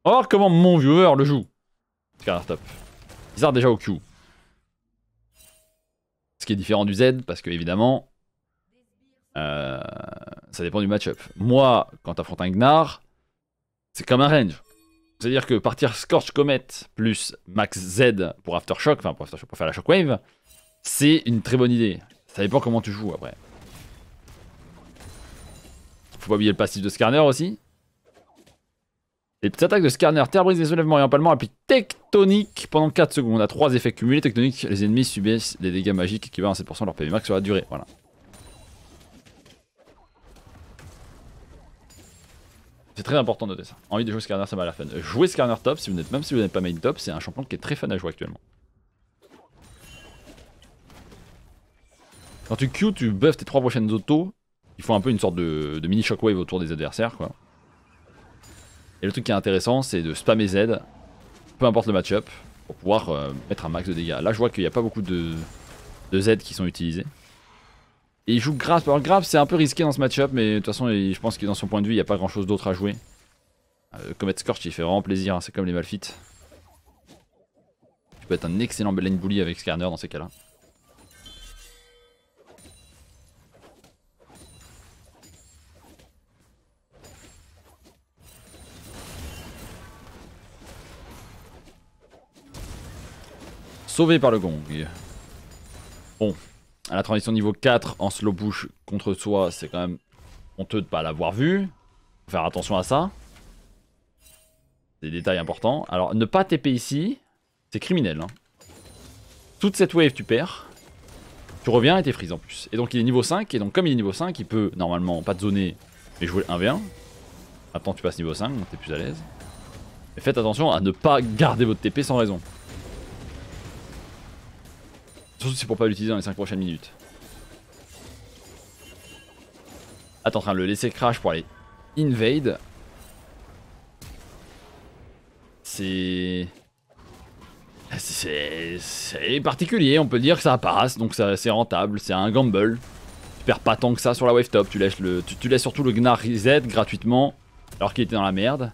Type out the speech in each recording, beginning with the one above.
On va voir comment mon viewer le joue. Skarner top. Bizarre déjà au Q. Ce qui est différent du Z, parce que évidemment, ça dépend du match-up. Moi, quand t'affrontes un Gnar, c'est comme un range. C'est-à-dire que partir Scorch Comet plus Max Z pour Aftershock, enfin pour Aftershock, pour faire la Shockwave, c'est une très bonne idée. Ça dépend comment tu joues après. Faut pas oublier le passif de Skarner aussi. Les petites attaques de Skarner, terre brise, soulèvements et empalement appliquent tectonique pendant 4 secondes. À 3 effets cumulés tectoniques, les ennemis subissent des dégâts magiques équivalents à 7% de leur PV max sur la durée. Voilà. C'est très important de noter ça. Envie de jouer Skarner, ça m'a la fun. Jouer Skarner top, même si vous n'êtes pas main top, c'est un champion qui est très fun à jouer actuellement. Quand tu Q, tu buffes tes 3 prochaines autos. Il faut un peu une sorte de mini shockwave autour des adversaires, quoi. Et le truc qui est intéressant, c'est de spammer Z, peu importe le match-up, pour pouvoir mettre un max de dégâts. Là, je vois qu'il n'y a pas beaucoup de Z qui sont utilisés. Et il joue Grasp. Alors Grasp, c'est un peu risqué dans ce match-up, mais de toute façon, je pense que dans son point de vue, il n'y a pas grand-chose d'autre à jouer. Comet Scorch, il fait vraiment plaisir, hein, c'est comme les Malphite. Tu peux être un excellent lane bully avec Skarner dans ces cas-là. Sauvé par le gong. Bon, à la transition niveau 4 en slow push contre soi, c'est quand même honteux de ne pas l'avoir vu. Faut faire attention à ça. C'est des détails importants. Alors, ne pas TP ici, c'est criminel. Hein. Toute cette wave, tu perds. Tu reviens et t'es freeze en plus. Et donc, il est niveau 5. Et donc, comme il est niveau 5, il peut normalement pas te zoner, mais jouer 1v1. Maintenant, tu passes niveau 5, donc t'es plus à l'aise. Mais faites attention à ne pas garder votre TP sans raison. Surtout c'est pour pas l'utiliser dans les 5 prochaines minutes. Ah, t'es en train de le laisser crash pour aller invade. C'est particulier, on peut dire que ça passe, donc c'est rentable, c'est un gamble. Tu perds pas tant que ça sur la wave top, tu laisses surtout le Gnar reset gratuitement alors qu'il était dans la merde.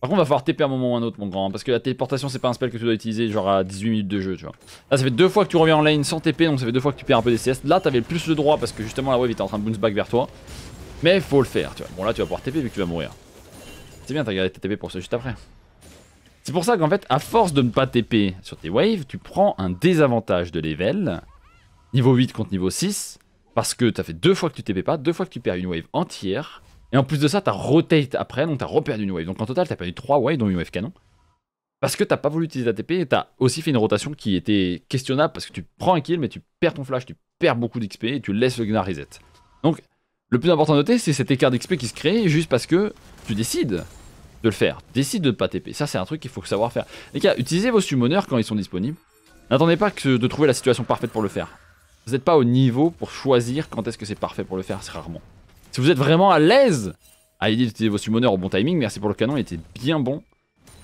Par contre, va falloir TP à un moment ou un autre, mon grand, parce que la téléportation, c'est pas un spell que tu dois utiliser genre à 18 minutes de jeu, tu vois. Là, ça fait 2 fois que tu reviens en lane sans TP, donc ça fait 2 fois que tu perds un peu des CS. Là, t'avais plus le droit parce que justement la wave était en train de bounce back vers toi. Mais faut le faire, tu vois. Bon, là, tu vas pouvoir TP vu que tu vas mourir. C'est bien, t'as gardé tes TP pour ça juste après. C'est pour ça qu'en fait, à force de ne pas TP sur tes waves, tu prends un désavantage de level, niveau 8 contre niveau 6, parce que t'as fait 2 fois que tu TP pas, 2 fois que tu perds une wave entière. Et en plus de ça, t'as rotate après, donc t'as reperdu une wave. Donc en total, t'as perdu 3 waves, dont une wave canon. Parce que t'as pas voulu utiliser ta TP et t'as aussi fait une rotation qui était questionnable parce que tu prends un kill, mais tu perds ton flash, tu perds beaucoup d'XP et tu laisses le Gnar reset. Donc, le plus important à noter, c'est cet écart d'XP qui se crée juste parce que tu décides de le faire. Décide de ne pas TP. Ça, c'est un truc qu'il faut savoir faire. Les gars, utilisez vos summoners quand ils sont disponibles. N'attendez pas de trouver la situation parfaite pour le faire. Vous n'êtes pas au niveau pour choisir quand est-ce que c'est parfait pour le faire, c'est rarement. Si vous êtes vraiment à l'aise à l'idée d'utiliser vos summoners au bon timing, merci pour le canon, il était bien bon.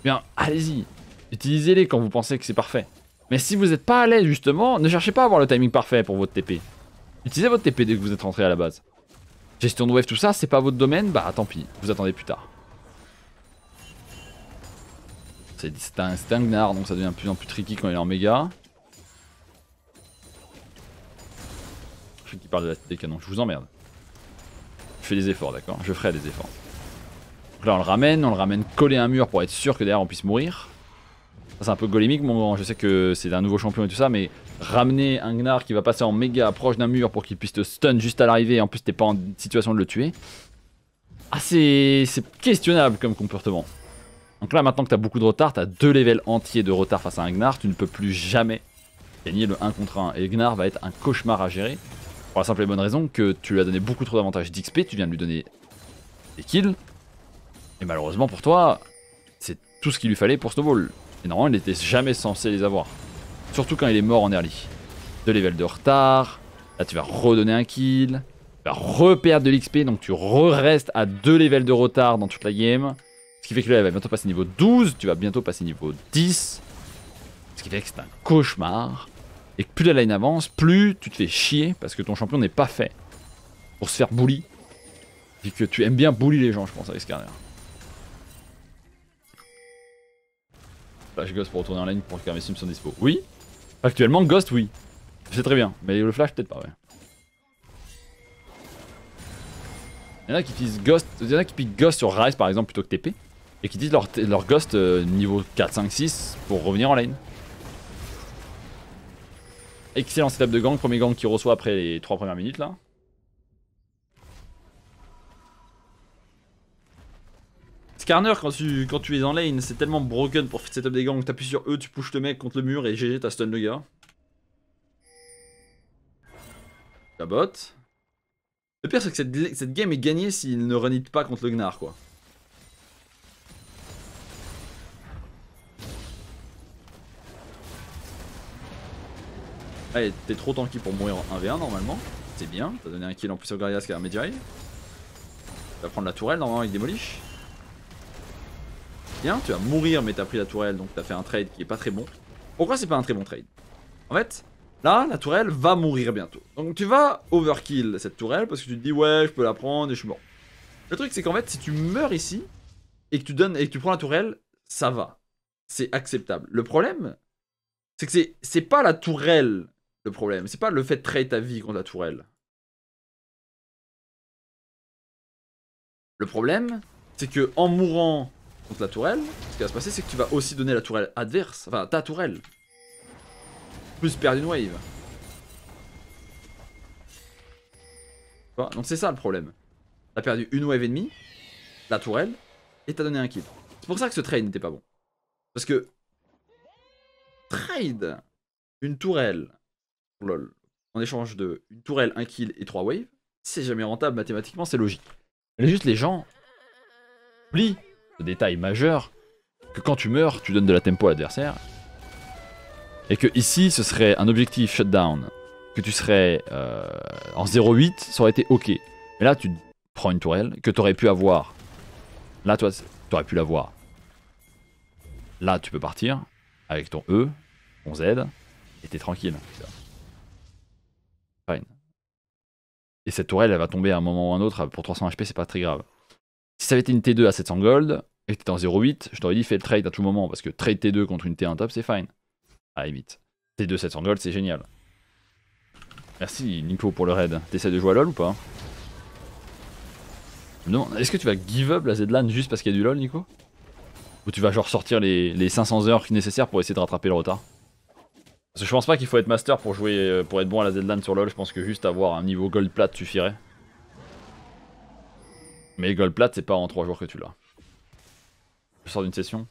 Bien, allez-y, utilisez-les quand vous pensez que c'est parfait. Mais si vous n'êtes pas à l'aise justement, ne cherchez pas à avoir le timing parfait pour votre TP. Utilisez votre TP dès que vous êtes rentré à la base. Gestion de wave, tout ça, c'est pas votre domaine, bah tant pis, vous attendez plus tard. C'est un Gnar, donc ça devient de plus en plus tricky quand il est en méga. Je sais qui parle de la des canons, je vous emmerde. Je fais des efforts, d'accord? Je ferai des efforts. Donc là on le ramène coller à un mur pour être sûr que derrière on puisse mourir. Ça c'est un peu golémique, mon grand, je sais que c'est un nouveau champion et tout ça, mais ramener un Gnar qui va passer en méga proche d'un mur pour qu'il puisse te stun juste à l'arrivée et en plus t'es pas en situation de le tuer. Ah c'est questionnable comme comportement. Donc là maintenant que t'as beaucoup de retard, t'as 2 levels entiers de retard face à un Gnar, tu ne peux plus jamais gagner le 1 contre 1. Et le Gnar va être un cauchemar à gérer. Pour la simple et bonne raison que tu lui as donné beaucoup trop d'avantages d'XP, tu viens de lui donner des kills. Et malheureusement pour toi, c'est tout ce qu'il lui fallait pour snowball. Et normalement il n'était jamais censé les avoir. Surtout quand il est mort en early. 2 levels de retard, là tu vas redonner un kill, tu vas reperdre de l'XP, donc tu restes à 2 levels de retard dans toute la game. Ce qui fait que là, elle va bientôt passer niveau 12, tu vas bientôt passer niveau 10. Ce qui fait que c'est un cauchemar. Et que plus la line avance, plus tu te fais chier parce que ton champion n'est pas fait pour se faire bully. Et que tu aimes bien bully les gens, je pense, avec Skarner. Flash Ghost pour retourner en lane pour que mes sims sont dispo. Oui. Actuellement, Ghost, oui. C'est très bien. Mais le flash, peut-être pas, ouais. Il y en a qui utilisent Ghost. Il y en a qui piquent Ghost sur Rise par exemple plutôt que TP. Et qui utilisent leur Ghost niveau 4, 5, 6 pour revenir en lane. Excellent setup de gang. Premier gang qui reçoit après les 3 premières minutes là. Skarner quand tu es en lane, c'est tellement broken pour setup des gangs. T'appuies sur E, tu pushes le mec contre le mur et GG, t'as stun le gars. La bot. Le pire c'est que cette game est gagnée s'il ne run it pas contre le Gnar quoi. Allez, t'es trop tanky pour mourir en 1v1 normalement. C'est bien, t'as donné un kill en plus au Garias qui a un Medjay. Tu vas prendre la tourelle normalement avec Demolish. Bien, tu vas mourir mais t'as pris la tourelle donc t'as fait un trade qui est pas très bon. Pourquoi c'est pas un très bon trade? En fait, là la tourelle va mourir bientôt. Donc tu vas overkill cette tourelle parce que tu te dis ouais je peux la prendre et je suis mort. Le truc c'est qu'en fait si tu meurs ici et que tu prends la tourelle, ça va. C'est acceptable. Le problème, c'est que c'est pas la tourelle le problème. C'est pas le fait de trade ta vie contre la tourelle. Le problème, c'est que en mourant contre la tourelle, ce qui va se passer, c'est que tu vas aussi donner la tourelle adverse, enfin ta tourelle, plus perdre une wave. Donc c'est ça le problème. T'as perdu une wave ennemie, la tourelle, et t'as donné un kill. C'est pour ça que ce trade n'était pas bon. Parce que trade une tourelle, lol, en échange de une tourelle, un kill et 3 waves, c'est jamais rentable mathématiquement, c'est logique. Mais juste les gens oublient ce détail majeur que quand tu meurs, tu donnes de la tempo à l'adversaire. Et que ici, ce serait un objectif shutdown, que tu serais en 0-8, ça aurait été ok. Mais là, tu prends une tourelle que tu aurais pu avoir. Là, toi, tu aurais pu l'avoir. Là, tu peux partir avec ton E, ton Z, et t'es tranquille. Fine. Et cette tourelle, elle va tomber à un moment ou à un autre pour 300 HP, c'est pas très grave. Si ça avait été une T2 à 700 gold, et que t'étais en 0.8, je t'aurais dit fais le trade à tout moment, parce que trade T2 contre une T1 top, c'est fine. À la limite. T2 700 gold, c'est génial. Merci Nico pour le raid. T'essaies de jouer à LoL ou pas? Non, est-ce que tu vas give up la Z-LAN juste parce qu'il y a du LoL, Nico? Ou tu vas genre sortir les 500 heures nécessaires pour essayer de rattraper le retard? Parce que je pense pas qu'il faut être master pour jouer, pour être bon à la Z-LAN sur LoL, je pense que juste avoir un niveau gold plat suffirait. Mais gold plat, c'est pas en 3 jours que tu l'as. Je sors d'une session.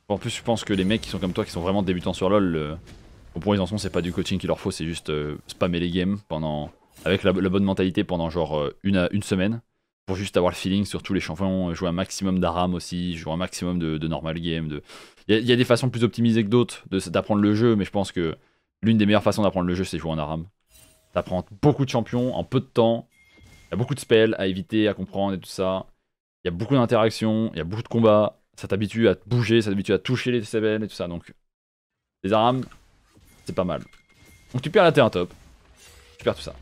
En plus, je pense que les mecs qui sont comme toi, qui sont vraiment débutants sur LoL, au point où ils en sont, c'est pas du coaching qu'il leur faut, c'est juste spammer les games pendant, avec la bonne mentalité pendant genre une semaine. Pour juste avoir le feeling sur tous les champions, jouer un maximum d'Aram aussi, jouer un maximum de normal game. Il y a des façons plus optimisées que d'autres d'apprendre le jeu, mais je pense que l'une des meilleures façons d'apprendre le jeu, c'est jouer en Aram. T'apprends beaucoup de champions en peu de temps, il y a beaucoup de spells à éviter, à comprendre et tout ça. Il y a beaucoup d'interactions, il y a beaucoup de combats, ça t'habitue à bouger, ça t'habitue à toucher les spells et tout ça, donc les Aram, c'est pas mal. Donc tu perds la T1 top, tu perds tout ça.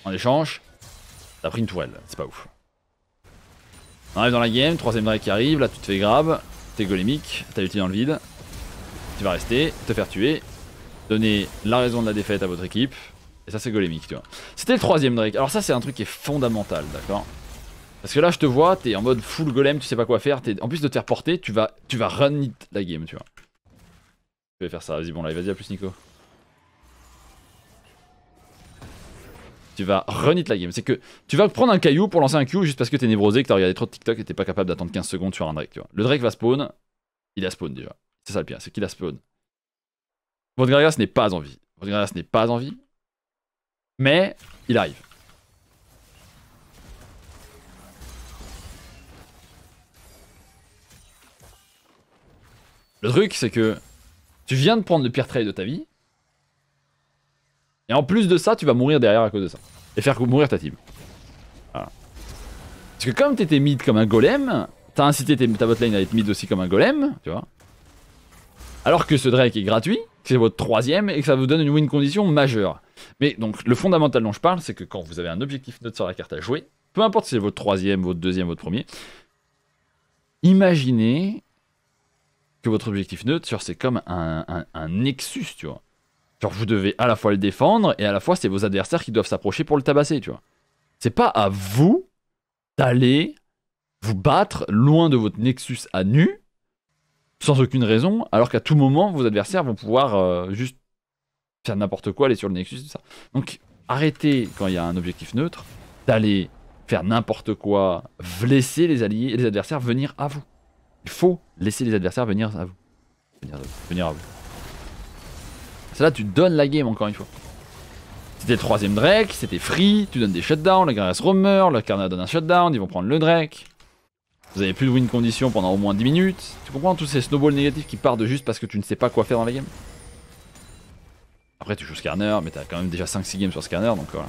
En échange, t'as pris une tourelle, c'est pas ouf. On arrive dans la game, troisième drake qui arrive, là tu te fais grab, t'es golémique, t'as l'ulti dans le vide. Tu vas rester, te faire tuer, donner la raison de la défaite à votre équipe. Et ça c'est golémique, tu vois. C'était le troisième drake, alors ça c'est un truc qui est fondamental, d'accord? Parce que là je te vois, t'es en mode full golem, tu sais pas quoi faire, en plus de te faire porter, tu vas run it la game, tu vois. Je vais faire ça, vas-y bon là, vas-y à plus Nico. Tu vas run it la game. C'est que tu vas prendre un caillou pour lancer un Q juste parce que t'es névrosé, que t'as regardé trop de TikTok et t'es pas capable d'attendre 15 secondes sur un Drake, tu vois. Le Drake va spawn, il a spawn déjà. C'est ça le pire, c'est qu'il a spawn. Votre Gragas n'est pas en vie. Votre Gragas n'est pas en vie. Mais il arrive. Le truc, c'est que tu viens de prendre le pire trade de ta vie. Et en plus de ça, tu vas mourir derrière à cause de ça. Et faire mourir ta team. Voilà. Parce que comme t'étais mid comme un golem, t'as incité ta botlane à être mid aussi comme un golem, tu vois. Alors que ce Drake est gratuit, que c'est votre troisième, et que ça vous donne une win condition majeure. Mais donc, le fondamental dont je parle, c'est que quand vous avez un objectif neutre sur la carte à jouer, peu importe si c'est votre troisième, votre deuxième, votre premier, imaginez que votre objectif neutre, genre, c'est comme un Nexus, tu vois. Genre, vous devez à la fois le défendre et à la fois, c'est vos adversaires qui doivent s'approcher pour le tabasser, tu vois. C'est pas à vous d'aller vous battre loin de votre Nexus à nu, sans aucune raison, alors qu'à tout moment, vos adversaires vont pouvoir juste faire n'importe quoi, aller sur le Nexus, tout ça. Donc, arrêtez, quand il y a un objectif neutre, d'aller faire n'importe quoi, laisser les alliés et les adversaires venir à vous. Il faut laisser les adversaires venir à vous. Venir à vous. C'est là tu donnes la game, encore une fois. C'était le troisième Drake, c'était free, tu donnes des shutdowns, la Garrus remeurt, le Karna donne un shutdown, ils vont prendre le Drake. Vous avez plus de win condition pendant au moins 10 minutes. Tu comprends tous ces snowballs négatifs qui partent juste parce que tu ne sais pas quoi faire dans la game. Après tu joues Skarner, mais t'as quand même déjà 5-6 games sur Skarner, donc voilà.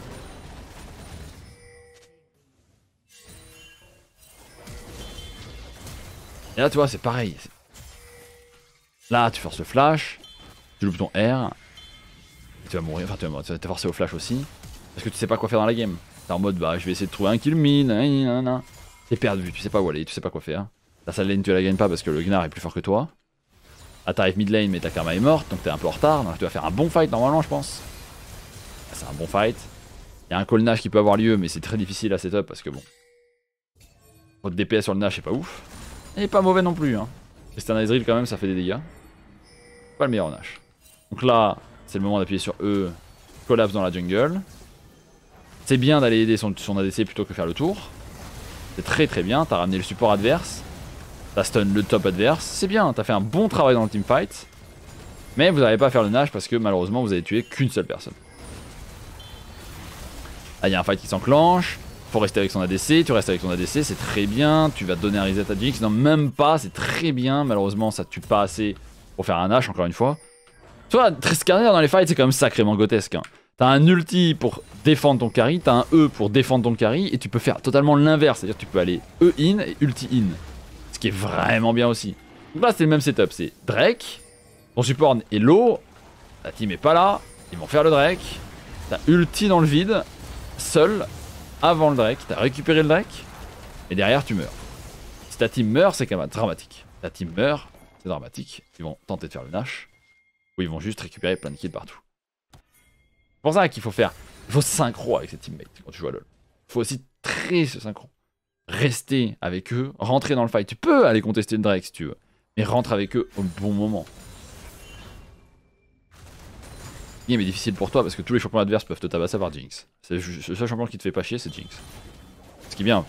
Et là tu vois c'est pareil. Là tu forces le flash, tu loupes ton R, et tu vas mourir, enfin tu vas te forcer au flash aussi, parce que tu sais pas quoi faire dans la game. T'es en mode bah je vais essayer de trouver un kill mid, t'es perdu, tu sais pas où aller, tu sais pas quoi faire. Ta side lane tu la gagnes pas parce que le Gnar est plus fort que toi. Là t'arrives mid lane mais ta karma est morte, donc t'es un peu en retard, donc tu vas faire un bon fight normalement je pense. C'est un bon fight. Il y a un call Nash qui peut avoir lieu mais c'est très difficile à setup parce que bon. Votre DPS sur le Nash est pas ouf. Et pas mauvais non plus hein. Tristana Ezreal quand même ça fait des dégâts. Pas le meilleur Nash. Donc là c'est le moment d'appuyer sur E, collapse dans la jungle. C'est bien d'aller aider son ADC plutôt que faire le tour. C'est très très bien, t'as ramené le support adverse. T'as stun le top adverse, c'est bien, t'as fait un bon travail dans le teamfight. Mais vous n'arrivez pas à faire le Nash parce que malheureusement vous avez tué qu'une seule personne. Là il y a un fight qui s'enclenche, faut rester avec son ADC, tu restes avec ton ADC, c'est très bien. Tu vas donner un reset à Jinx, non même pas, c'est très bien. Malheureusement ça tue pas assez pour faire un Nash encore une fois. Toi, Skarner dans les fights c'est quand même sacrément grotesque hein. T'as un ulti pour défendre ton carry, t'as un E pour défendre ton carry, et tu peux faire totalement l'inverse, c'est-à-dire tu peux aller E in et ulti in. Ce qui est vraiment bien aussi. Donc là c'est le même setup, c'est Drake, ton support est low, ta team est pas là, ils vont faire le Drake, t'as ulti dans le vide, seul, avant le Drake, t'as récupéré le Drake, et derrière tu meurs. Si ta team meurt, c'est quand même dramatique. Ta team meurt, c'est dramatique, ils vont tenter de faire le Nash, ou ils vont juste récupérer plein de kills partout. C'est pour ça qu'il faut faire, il faut synchro avec ses teammates quand tu joues à LoL. Il faut aussi très se synchro. Rester avec eux, rentrer dans le fight. Tu peux aller contester le Drake si tu veux, mais rentre avec eux au bon moment. Le game est difficile pour toi parce que tous les champions adverses peuvent te tabasser par Jinx. C'est le seul champion qui te fait pas chier, c'est Jinx. Ce qui est bien.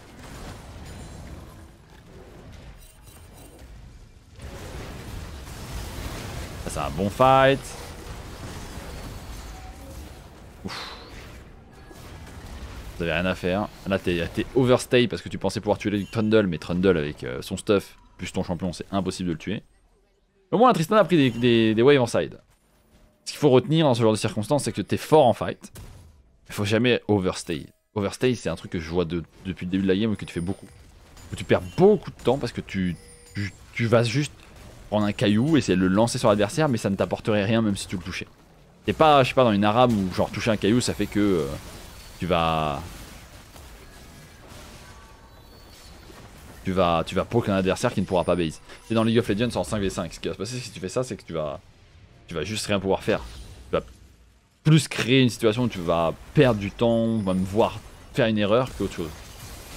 Ça c'est un bon fight. Ouf. Vous avez rien à faire. Là t'es overstay parce que tu pensais pouvoir tuer les Trundle, mais Trundle avec son stuff plus ton champion c'est impossible de le tuer. Au moins Tristana a pris des waves en side. Ce qu'il faut retenir dans ce genre de circonstances c'est que t'es fort en fight. Il faut jamais overstay. Overstay c'est un truc que je vois depuis le début de la game et que tu fais beaucoup. Où tu perds beaucoup de temps parce que tu vas juste prendre un caillou, essayer de le lancer sur l'adversaire mais ça ne t'apporterait rien même si tu le touchais. T'es pas, je sais pas, dans une arame où genre toucher un caillou ça fait que tu vas poke un adversaire qui ne pourra pas base. C'est dans League of Legends en 5v5. Ce qui va se passer si tu fais ça, c'est que tu vas juste rien pouvoir faire. Tu vas plus créer une situation où tu vas perdre du temps, va me voir faire une erreur qu'autre chose.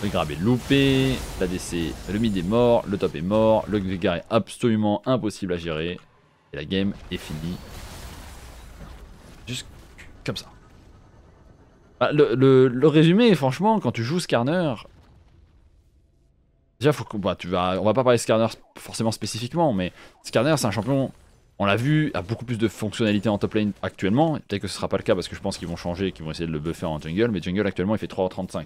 Le grab est loupé, l'ADC, le mid est mort, le top est mort, le Veigar est absolument impossible à gérer. Et la game est finie. Juste comme ça. Bah, le résumé, franchement, quand tu joues Skarner, déjà, faut que, bah, on va pas parler de Skarner forcément spécifiquement, mais Skarner, c'est un champion, on l'a vu, a beaucoup plus de fonctionnalités en top lane actuellement. Peut-être que ce sera pas le cas parce que je pense qu'ils vont changer et qu'ils vont essayer de le buffer en jungle, mais jungle actuellement, il fait 3h35.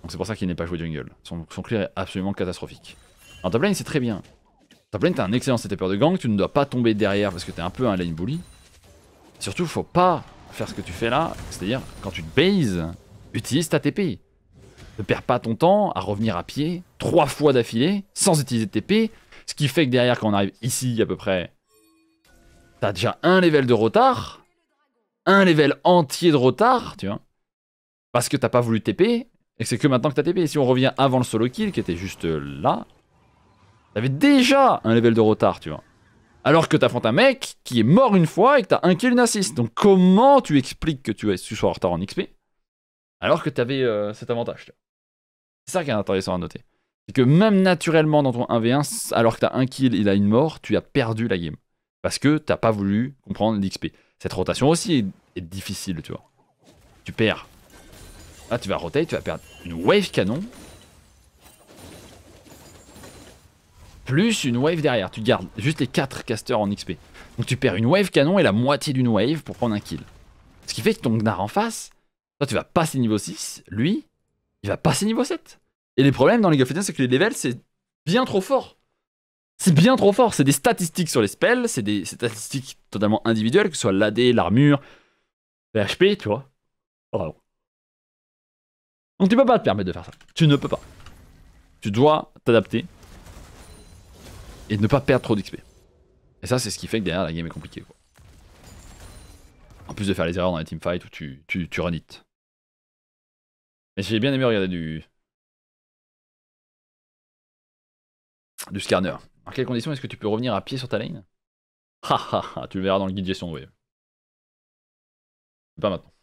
Donc c'est pour ça qu'il n'est pas joué jungle. Son clear est absolument catastrophique. En top lane, c'est très bien. Top lane, t'as un excellent setuper de gang, tu ne dois pas tomber derrière parce que t'es un peu un lane bully. Surtout, faut pas faire ce que tu fais là, c'est-à-dire quand tu te bases, utilise ta TP. Ne perds pas ton temps à revenir à pied 3 fois d'affilée sans utiliser de TP, ce qui fait que derrière quand on arrive ici à peu près, t'as déjà un level de retard, un level entier de retard, tu vois. parce que t'as pas voulu TP, et que c'est que maintenant que t'as TP. Et si on revient avant le solo kill, qui était juste là, t'avais déjà un level de retard, tu vois. Alors que t'affrontes un mec qui est mort une fois et que t'as un kill, une assist. Donc comment tu expliques que tu sois en retard en XP alors que t'avais cet avantage, tu vois. C'est ça qui est intéressant à noter. C'est que même naturellement dans ton 1v1, alors que t'as un kill, il a une mort, tu as perdu la game. Parce que t'as pas voulu comprendre l'XP. Cette rotation aussi est difficile, tu vois. Tu perds. Là, tu vas rotate, tu vas perdre une wave canon. Plus une wave derrière. Tu gardes juste les 4 casters en XP. Donc tu perds une wave canon et la moitié d'une wave pour prendre un kill. Ce qui fait que ton Gnar en face, toi tu vas passer niveau 6, lui, il va passer niveau 7. Et les problèmes dans League of Legends, c'est que les levels, c'est bien trop fort. C'est bien trop fort. C'est des statistiques sur les spells, c'est des statistiques totalement individuelles, que ce soit l'AD, l'armure, l'HP, tu vois. Bravo. Donc tu peux pas te permettre de faire ça. Tu ne peux pas. Tu dois t'adapter et ne pas perdre trop d'XP. Et ça, c'est ce qui fait que derrière, la game est compliquée, quoi. En plus de faire les erreurs dans les teamfights où tu run it. Mais j'ai bien aimé regarder du scanner. En quelles conditions est-ce que tu peux revenir à pied sur ta lane? Ha ha ha, tu le verras dans le guide gestion de wave. Pas maintenant.